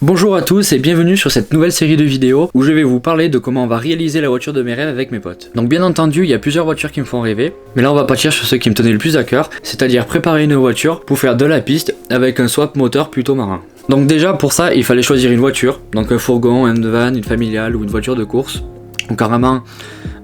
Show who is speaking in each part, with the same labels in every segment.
Speaker 1: Bonjour à tous et bienvenue sur cette nouvelle série de vidéos où je vais vous parler de comment on va réaliser la voiture de mes rêves avec mes potes. Donc bien entendu, il y a plusieurs voitures qui me font rêver, mais là on va partir sur ce qui me tenait le plus à cœur, c'est-à-dire préparer une voiture pour faire de la piste avec un swap moteur plutôt marin. Donc déjà pour ça, il fallait choisir une voiture, donc un fourgon, un van, une familiale ou une voiture de course, ou carrément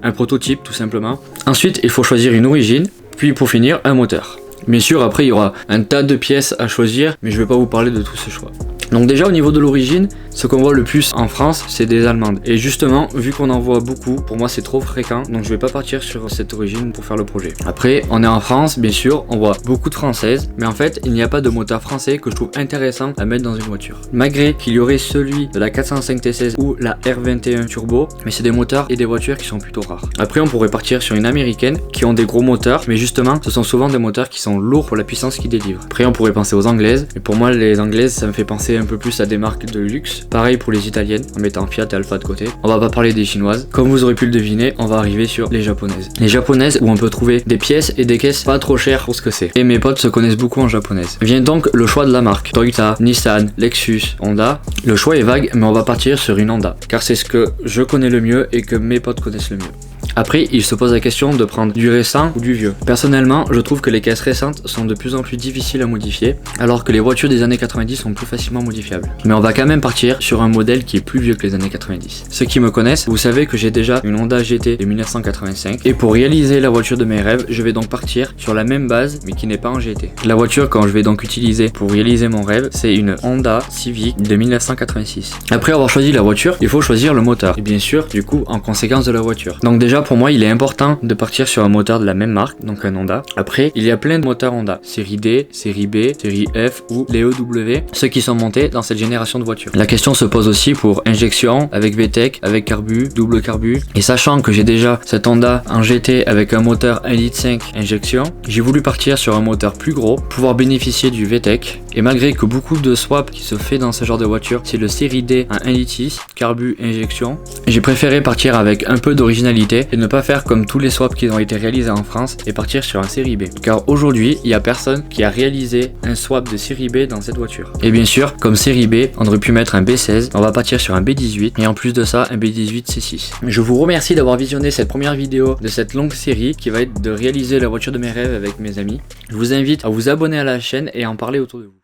Speaker 1: un prototype tout simplement. Ensuite, il faut choisir une origine, puis pour finir, un moteur. Bien sûr, après il y aura un tas de pièces à choisir, mais je vais pas vous parler de tout ce choix. Donc déjà au niveau de l'origine, ce qu'on voit le plus en France, c'est des allemandes. Et justement, vu qu'on en voit beaucoup, pour moi c'est trop fréquent, donc je vais pas partir sur cette origine pour faire le projet. Après, on est en France, bien sûr, on voit beaucoup de françaises, mais en fait, il n'y a pas de moteur français que je trouve intéressant à mettre dans une voiture. Malgré qu'il y aurait celui de la 405 T16 ou la R21 Turbo, mais c'est des moteurs et des voitures qui sont plutôt rares. Après, on pourrait partir sur une américaine qui ont des gros moteurs, mais justement, ce sont souvent des moteurs qui sont lourds pour la puissance qu'ils délivrent. Après, on pourrait penser aux anglaises, et pour moi, les anglaises, ça me fait penser un peu plus à des marques de luxe. Pareil pour les italiennes, en mettant Fiat et Alfa de côté. On va pas parler des chinoises. Comme vous aurez pu le deviner, on va arriver sur les japonaises. Les japonaises où on peut trouver des pièces et des caisses pas trop chères pour ce que c'est. Et mes potes se connaissent beaucoup en japonaise. Vient donc le choix de la marque. Toyota, Nissan, Lexus, Honda. Le choix est vague, mais on va partir sur une Honda. Car c'est ce que je connais le mieux et que mes potes connaissent le mieux. Après, il se pose la question de prendre du récent ou du vieux. Personnellement, je trouve que les caisses récentes sont de plus en plus difficiles à modifier, alors que les voitures des années 90 sont plus facilement modifiables. Mais on va quand même partir sur un modèle qui est plus vieux que les années 90. Ceux qui me connaissent, vous savez que j'ai déjà une Honda GT de 1985, et pour réaliser la voiture de mes rêves, je vais donc partir sur la même base, mais qui n'est pas en GT. La voiture que je vais donc utiliser pour réaliser mon rêve, c'est une Honda Civic de 1986. Après avoir choisi la voiture, il faut choisir le moteur, et bien sûr, du coup, en conséquence de la voiture. Donc déjà, pour moi, il est important de partir sur un moteur de la même marque, donc un Honda. Après, il y a plein de moteurs Honda, série D, série B, série F ou les EW, ceux qui sont montés dans cette génération de voitures. La question se pose aussi pour injection, avec VTEC, avec carbu, double carbu. Et sachant que j'ai déjà cette Honda en GT avec un moteur 1,5 litre injection, j'ai voulu partir sur un moteur plus gros, pouvoir bénéficier du VTEC. Et malgré que beaucoup de swap qui se fait dans ce genre de voiture, c'est le série D en 1,6 litre, carbu, injection, j'ai préféré partir avec un peu d'originalité et ne pas faire comme tous les swaps qui ont été réalisés en France et partir sur un série B. Car aujourd'hui, il n'y a personne qui a réalisé un swap de série B dans cette voiture. Et bien sûr, comme série B, on aurait pu mettre un B16, on va partir sur un B18 et en plus de ça, un B18 C6. Je vous remercie d'avoir visionné cette première vidéo de cette longue série qui va être de réaliser la voiture de mes rêves avec mes amis. Je vous invite à vous abonner à la chaîne et à en parler autour de vous.